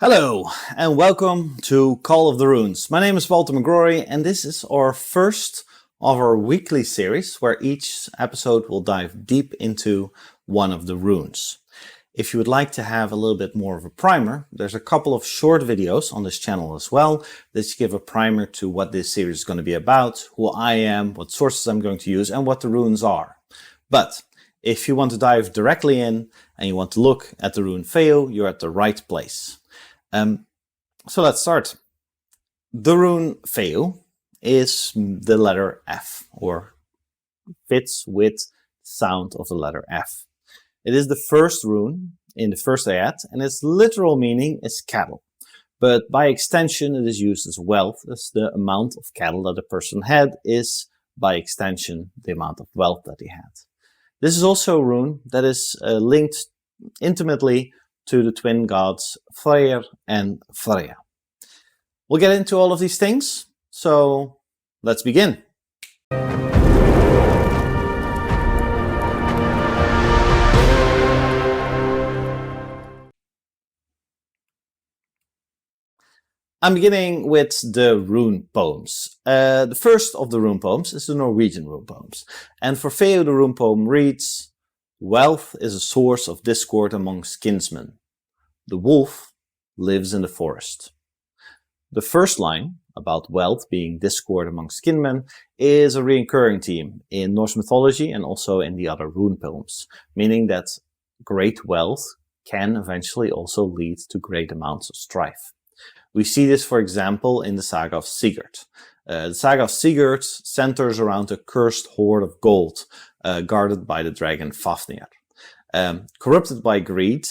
Hello and welcome to Call of the Runes. My name is Walter McGrory and this is our first of our weekly series where each episode will dive deep into one of the runes. If you would like to have a little bit more of a primer, there's a couple of short videos on this channel as well that give a primer to what this series is going to be about, who I am, what sources I'm going to use and what the runes are. But if you want to dive directly in and you want to look at the rune Fehu, you're at the right place. So let's start. The rune Fehu is the letter F, or fits with sound of the letter F. It is the first rune in the first ayat, and its literal meaning is cattle. But by extension, it is used as wealth, as the amount of cattle that a person had is, by extension, the amount of wealth that he had. This is also a rune that is linked intimately to the twin gods Freyr and Freya. We'll get into all of these things, so let's begin. I'm beginning with the rune poems. The first of the rune poems is the Norwegian rune poems. And for Fehu, the rune poem reads, "Wealth is a source of discord amongst kinsmen. The wolf lives in the forest." The first line, about wealth being discord amongst kinmen, is a recurring theme in Norse mythology and also in the other rune poems, meaning that great wealth can eventually also lead to great amounts of strife. We see this, for example, in the saga of Sigurd. The saga of Sigurd centers around a cursed hoard of gold guarded by the dragon Fafnir. Corrupted by greed,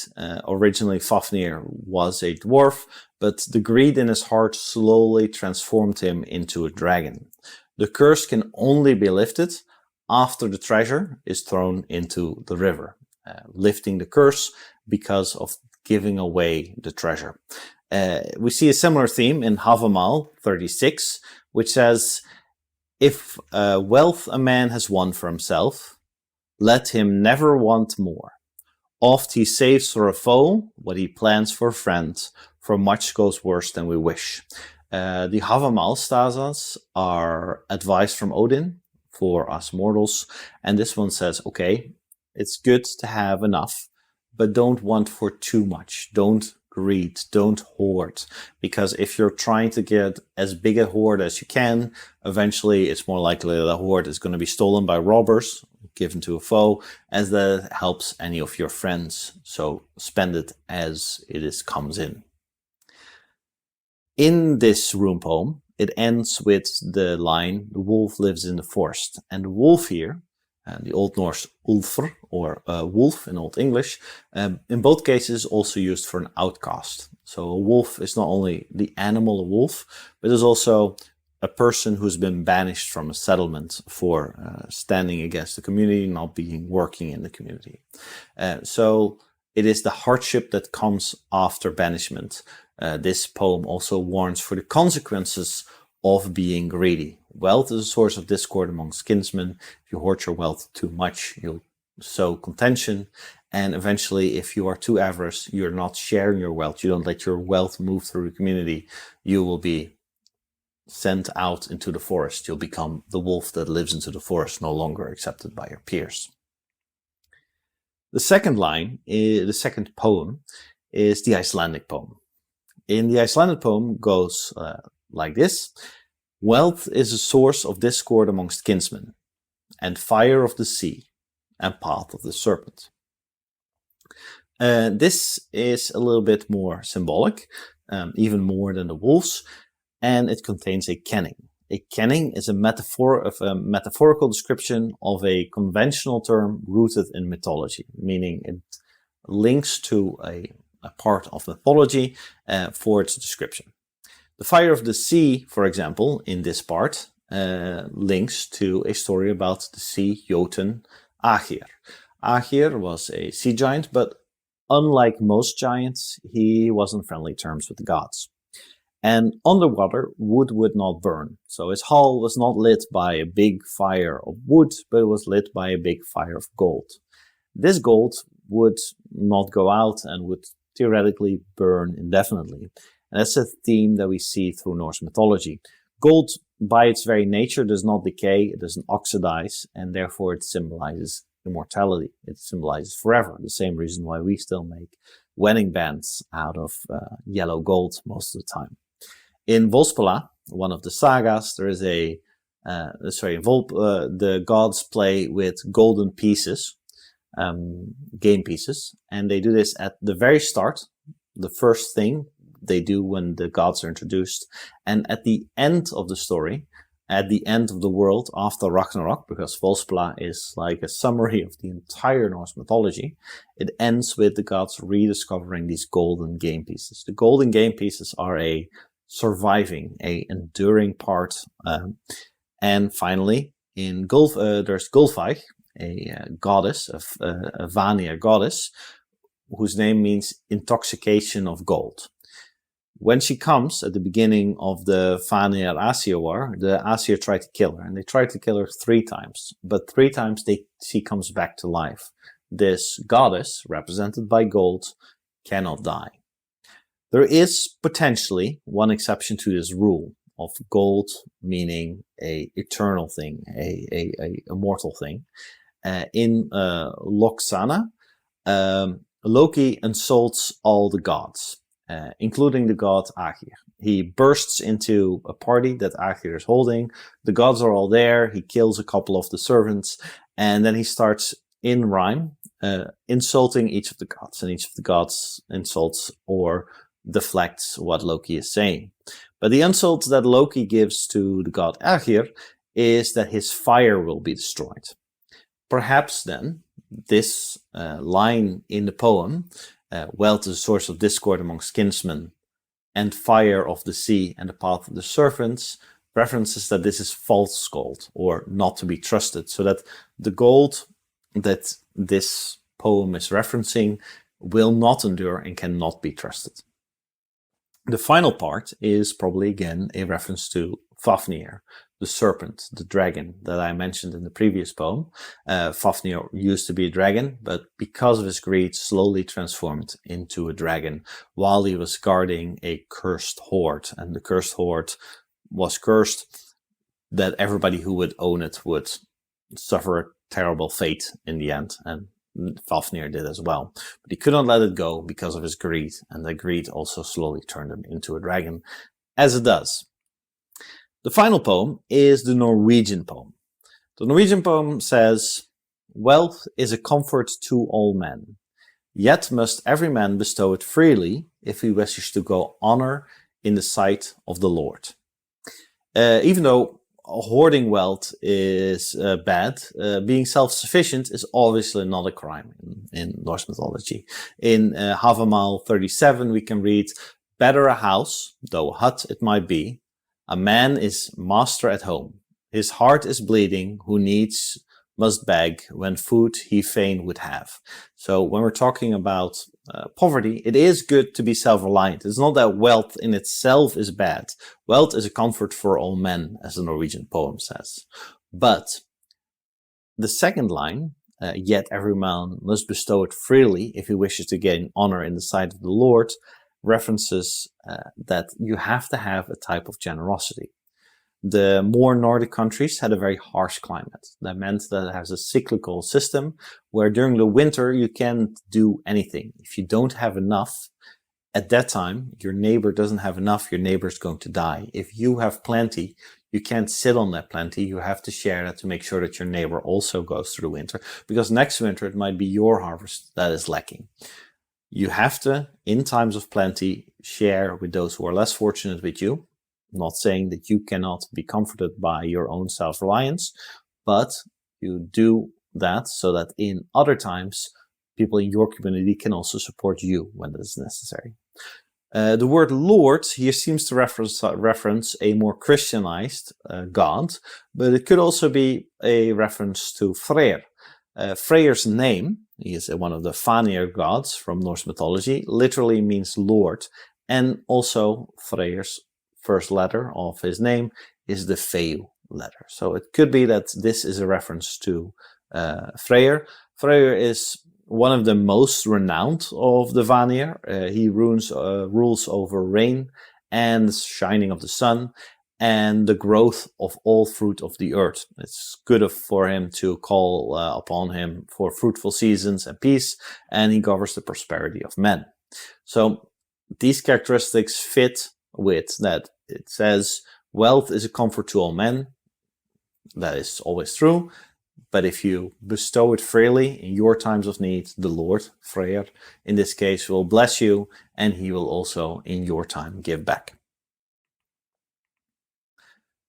originally Fafnir was a dwarf, but the greed in his heart slowly transformed him into a dragon. The curse can only be lifted after the treasure is thrown into the river, lifting the curse because of giving away the treasure. We see a similar theme in Havamal 36, which says, "If wealth a man has won for himself, let him never want more. Oft he saves for a foe what he plans for a friend, for much goes worse than we wish." The Havamal sagas are advice from Odin for us mortals, and this one says, okay, it's good to have enough, but don't want for too much. Don't greed, don't hoard, because if you're trying to get as big a hoard as you can, eventually it's more likely that the hoard is going to be stolen by robbers, given to a foe, as that helps any of your friends. So spend it as comes in. In this rune poem, it ends with the line, "The wolf lives in the forest." And the wolf here, the Old Norse ulfr, or wolf in Old English, in both cases also used for an outcast. So a wolf is not only the animal a wolf, but is also a person who's been banished from a settlement for standing against the community, not working in the community. So it is the hardship that comes after banishment. This poem also warns for the consequences of being greedy. Wealth is a source of discord amongst kinsmen. If you hoard your wealth too much, you'll sow contention. And eventually, if you are too avaricious, you're not sharing your wealth, you don't let your wealth move through the community, you will be sent out into the forest. You'll become the wolf that lives into the forest, no longer accepted by your peers. The second line, the second poem, is the Icelandic poem. In the Icelandic poem goes like this: "Wealth is a source of discord amongst kinsmen, and fire of the sea, and path of the serpent." This is a little bit more symbolic, even more than the wolves, and it contains a kenning. A kenning is a metaphorical description of a conventional term rooted in mythology, meaning it links to a part of mythology for its description. The fire of the sea, for example, in this part, links to a story about the sea Jotun Aegir. Aegir was a sea giant, but unlike most giants, he was on friendly terms with the gods. And underwater, wood would not burn. So his hull was not lit by a big fire of wood, but it was lit by a big fire of gold. This gold would not go out and would theoretically burn indefinitely. And that's a theme that we see through Norse mythology. Gold, by its very nature, does not decay, it doesn't oxidize, and therefore it symbolizes immortality. It symbolizes forever. The same reason why we still make wedding bands out of yellow gold most of the time. In Vospala, one of the sagas, there is the gods play with golden pieces, game pieces, and they do this at the very start, the first thing they do when the gods are introduced, and at the end of the story, at the end of the world after Ragnarok, because Vospala is like a summary of the entire Norse mythology, it ends with the gods rediscovering these golden game pieces. The golden game pieces are a surviving, a enduring part. And finally, in there's Gulfveig, a goddess, a Vanir goddess, whose name means intoxication of gold. When she comes at the beginning of the Vanir-Aesir War, the Aesir try to kill her, and they try to kill her 3 times, but 3 times she comes back to life. This goddess, represented by gold, cannot die. There is potentially one exception to this rule of gold meaning a eternal thing, a immortal thing. In Loxana, Loki insults all the gods, including the god Aegir. He bursts into a party that Aegir is holding. The gods are all there. He kills a couple of the servants, and then he starts in rhyme insulting each of the gods, and each of the gods insults or deflects what Loki is saying. But the insult that Loki gives to the god Aegir is that his fire will be destroyed. Perhaps then, this line in the poem, wealth is a source of discord amongst kinsmen, and fire of the sea and the path of the serpents, references that this is false gold, or not to be trusted, so that the gold that this poem is referencing will not endure and cannot be trusted. The final part is probably again a reference to Fafnir, the serpent, the dragon that I mentioned in the previous poem. Fafnir used to be a dragon, but because of his greed slowly transformed into a dragon while he was guarding a cursed hoard. And the cursed hoard was cursed that everybody who would own it would suffer a terrible fate in the end. And Fafnir did as well. But he could not let it go because of his greed, and that greed also slowly turned him into a dragon, as it does. The final poem is the Norwegian poem. The Norwegian poem says, "Wealth is a comfort to all men, yet must every man bestow it freely if he wishes to go honor in the sight of the Lord." Even though hoarding wealth is bad, being self-sufficient is obviously not a crime in Norse mythology. In Havamal 37 we can read, "Better a house, though a hut it might be, a man is master at home. His heart is bleeding, who needs must beg, when food he fain would have." So when we're talking about poverty, it is good to be self-reliant. It's not that wealth in itself is bad. Wealth is a comfort for all men, as the Norwegian poem says. But the second line, "Yet every man must bestow it freely if he wishes to gain honor in the sight of the Lord," references that you have to have a type of generosity. The more Nordic countries had a very harsh climate. That meant that it has a cyclical system where during the winter you can't do anything. If you don't have enough, at that time, your neighbor doesn't have enough, your neighbor's going to die. If you have plenty, you can't sit on that plenty. You have to share that to make sure that your neighbor also goes through the winter, because next winter it might be your harvest that is lacking. You have to, in times of plenty, share with those who are less fortunate with you. I'm not saying that you cannot be comforted by your own self-reliance, but you do that so that in other times, people in your community can also support you when it is necessary. The word Lord here seems to reference a more Christianized God, but it could also be a reference to Freyr. Freyr's name, he is one of the Vanir gods from Norse mythology, literally means Lord, and also Freyr's first letter of his name is the Fehu letter. So it could be that this is a reference to Freyr. Freyr is one of the most renowned of the Vanir. He rules over rain and the shining of the sun and the growth of all fruit of the earth. It's good for him to call upon him for fruitful seasons and peace, and he governs the prosperity of men. So these characteristics fit with that. It says, wealth is a comfort to all men. That is always true. But if you bestow it freely in your times of need, the Lord, Freyr, in this case, will bless you, and he will also in your time give back.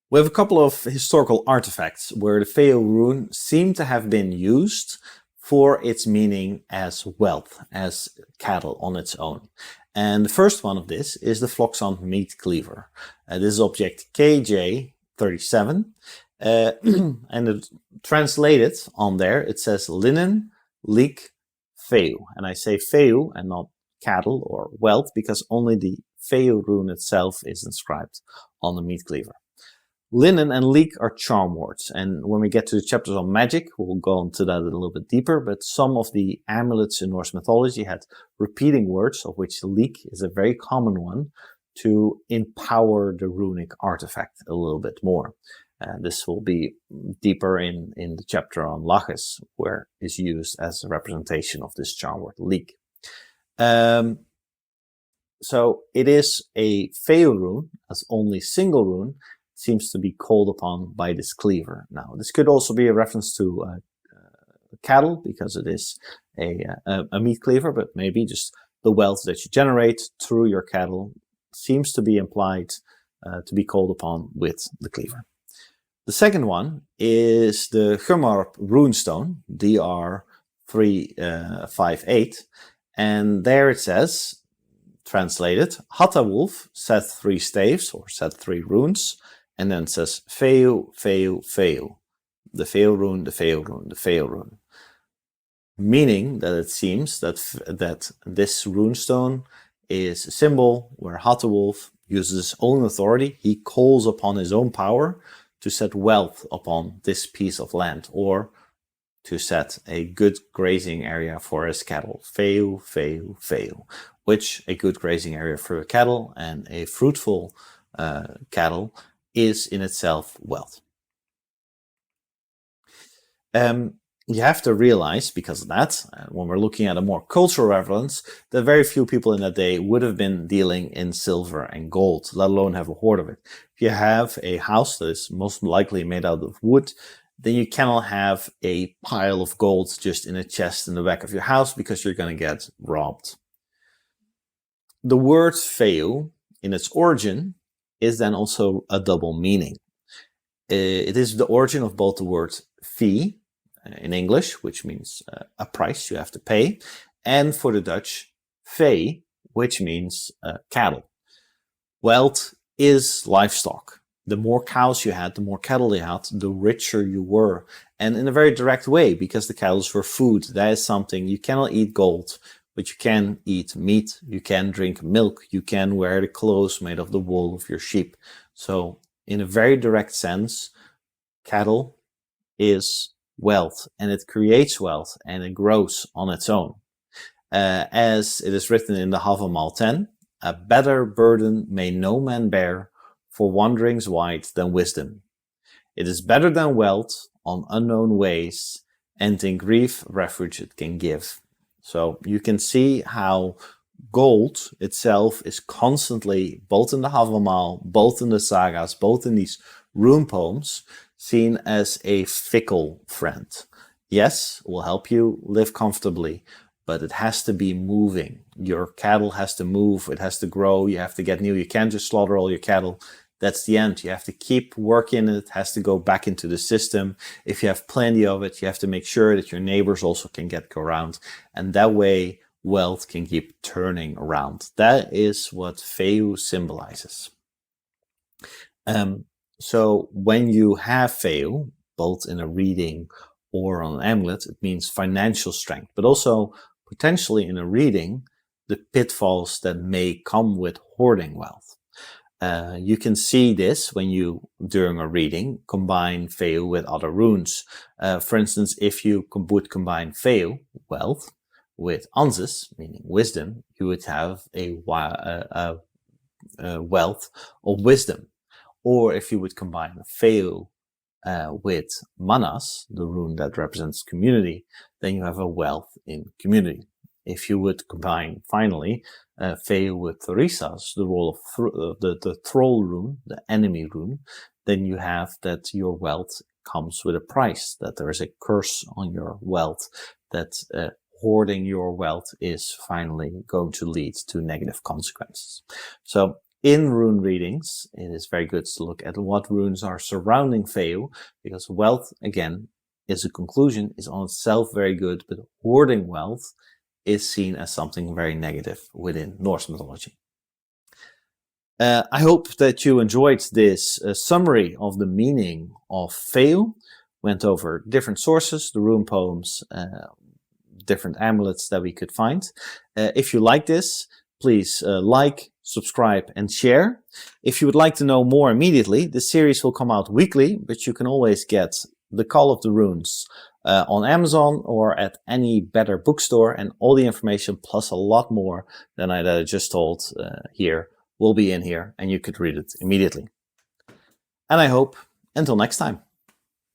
We have a couple of historical artifacts where the Fehu rune seem to have been used for its meaning as wealth, as cattle on its own. And the first one of this is the Floxant meat cleaver. This is object KJ37. And it translated on there, it says linen, leek, Fehu. And I say Fehu and not cattle or wealth because only the Fehu rune itself is inscribed on the meat cleaver. Linen and leek are charm words, and when we get to the chapters on magic, we'll go into that a little bit deeper, but some of the amulets in Norse mythology had repeating words, of which leek is a very common one, to empower the runic artifact a little bit more. This will be deeper in the chapter on laches, where is used as a representation of this charm word, leek. So it is a Fehu rune, as only single rune, seems to be called upon by this cleaver. Now, this could also be a reference to cattle, because it is a meat cleaver, but maybe just the wealth that you generate through your cattle seems to be implied to be called upon with the cleaver. The second one is the Gummarp runestone, DR358, and there it says, translated, Hatta wolf set 3 staves, or set 3 runes, and then it says Fehu, Fehu, Fehu. The Fehu rune, the Fehu rune, the Fehu rune. Meaning that it seems that this runestone is a symbol where Hatta wolf uses his own authority. He calls upon his own power to set wealth upon this piece of land, or to set a good grazing area for his cattle. Fehu, Fehu, Fehu. Which a good grazing area for your cattle and a fruitful cattle is in itself wealth. You have to realize, because of that, when we're looking at a more cultural reference, that very few people in that day would have been dealing in silver and gold, let alone have a hoard of it. If you have a house that is most likely made out of wood, then you cannot have a pile of gold just in a chest in the back of your house, because you're going to get robbed. The word Fehu, in its origin, is then also a double meaning. It is the origin of both the word fee in English, which means a price you have to pay, and for the Dutch, vee, which means cattle. Wealth is livestock. The more cows you had, the more cattle you had, the richer you were. And in a very direct way, because the cattle is for food. That is something, you cannot eat gold, but you can eat meat, you can drink milk, you can wear the clothes made of the wool of your sheep. So in a very direct sense, cattle is wealth, and it creates wealth, and it grows on its own. As it is written in the Havamal 10, a better burden may no man bear for wanderings wide than wisdom. It is better than wealth on unknown ways, and in grief refuge it can give. So you can see how gold itself is constantly, both in the Havamal, both in the sagas, both in these rune poems, seen as a fickle friend. Yes, it will help you live comfortably, but it has to be moving. Your cattle has to move, it has to grow, you have to get new. You can't just slaughter all your cattle. That's the end. You have to keep working. It has to go back into the system. If you have plenty of it, you have to make sure that your neighbors also can get around. And that way, wealth can keep turning around. That is what Fehu symbolizes. So when you have Fehu, both in a reading or on an amulet, it means financial strength, but also potentially in a reading, the pitfalls that may come with hoarding wealth. You can see this when you, during a reading, combine Fehu with other runes. For instance, if you would combine Fehu, wealth, with Anses, meaning wisdom, you would have a wealth of wisdom. Or if you would combine Fehu with Manas, the rune that represents community, then you have a wealth in community. If you would combine, finally, Fehu with Therisas, the role of the troll rune, the enemy rune, then you have that your wealth comes with a price, that there is a curse on your wealth, that hoarding your wealth is finally going to lead to negative consequences. So in rune readings, it is very good to look at what runes are surrounding Fehu, because wealth, again, is a conclusion, is on itself very good, but hoarding wealth is seen as something very negative within Norse mythology. I hope that you enjoyed this summary of the meaning of Fehu. Went over different sources, the rune poems, different amulets that we could find. If you like this, please like, subscribe and share. If you would like to know more immediately, this series will come out weekly, but you can always get The Call of the Runes on Amazon or at any better bookstore, and all the information plus a lot more than I just told here will be in here, and you could read it immediately. And I hope until next time.